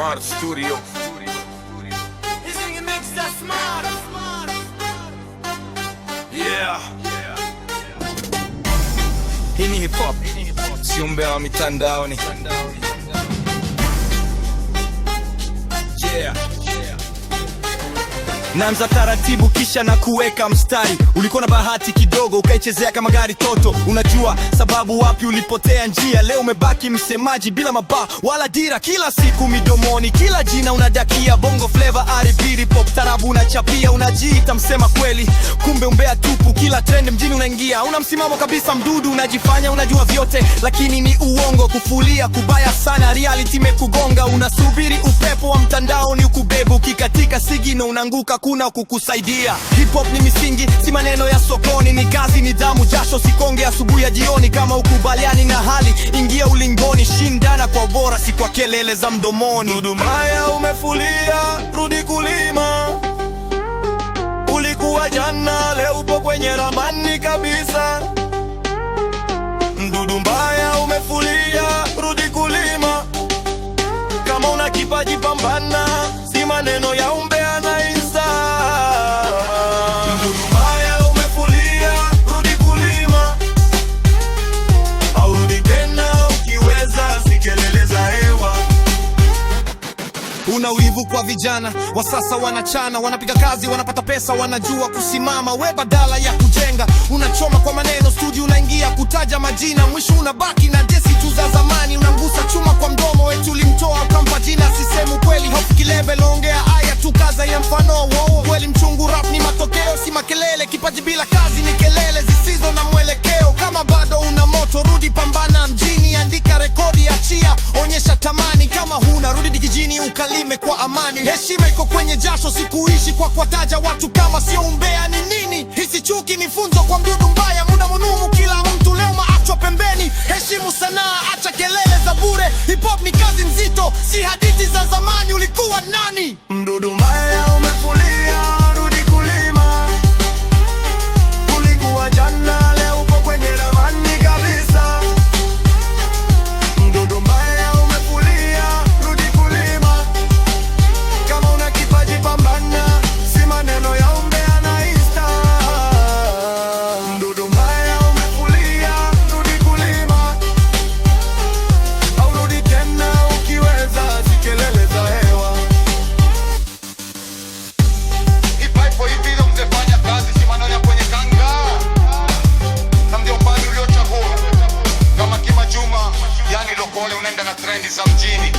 Smart Studio. Yeah. Hii ni hip hop, sio umbea wa mitandaoni. Yeah. Naanza taratibu kisha na kuweka mstari. Ulikuwa na bahati kidogo ukaichezea kama gari toto. Unajua sababu wapi ulipotea njia. Leo umebaki msemaji bila mabaa wala dira. Kila siku midomoni, kila jina unadakia. Bongo flavor, R&B, pop, tarabu unachapia. Unajiita msema kweli, kumbe umbea tupu. Kila trend mjini unaingia. Una msimamo kabisa mdudu, unajifanya unajua vyote, lakini ni uongo. Kufulia kubaya sana, reality imekugonga. Unasubiri upepo wa mtandao ni ukubebu. Kikatika sigino unanguka, kuna kukusaidia. Hip hop ni misingi, si maneno ya sokoni. Ni kazi, ni damu, jasho, sikonge asubuhi ya jioni. Kama ukubaliani na hali, ingia ulingoni. Shindana kwa bora, si kwa kelele za mdomoni. Dudu Mbaya umefulia, rudi kulima. Ulikuwa jana, leo upo kwenye ramani kabisa. Dudu Mbaya umefulia, rudi kulima. Kama una kipaji pambana, si maneno ya umbea na insta. Dudu Mbaya umefulia, rudi kulima. Au rudi tena ukiweza, si kelele za hewa. Una wivu kwa vijana wa sasa, wanachana, wanapiga kazi, wanapata pesa, wanajua kusimama. We badala ya kujenga, unachoma kwa maneno. Studio unaingia kutaja majina, mwisho unabaki na desi tu za zamani. Unangusa chuma kwa mdomo, wetu ulimtoa ukampa jina. Sisemu kweli, hofu kilebe, longea aya tu kaza ya mfano. Wow, kweli mchungu, rap ni matokeo, si makelele. Kipaji bila kazi ni kelele zisizo na mwelekeo. Kama bado una moto, rudi pambana mjini. Andika rekodi, achia, onyesha tamani. Kama huna, rudi dijini ukalime kwa amani. Heshima iko kwenye jasho, sikuishi kwa kuwataja watu. Kama sio umbea ni nini? Hisi chuki ni funzo kwa Mdudu Mbaya. Muda munumu, kila mtu leo maachwa pembeni. Heshimu sanaa, acha kelele za bure. Hip hop ni kazi nzito, si hadithi za zamani. Ulikuwa nani? Mdudu Mbaya umefulia, rudi kulima. Ulikuwa jana, leo upo kwenye ramani kabisa. Mdudu Mbaya umefulia, rudi kulima. Kama una kipaji pambana, si maneno ya umbea na insta. Mdudu Mbaya umefulia, rudi kulima. Au rudi tena ukiweza, si kelele za hewa. Ipo hivi ndio mtefanya kazi, si maneno ya kwenye kanga. Na ndio upande uliochagua. Kama Kima Juma, yani lokole unaenda na trendi za mjini.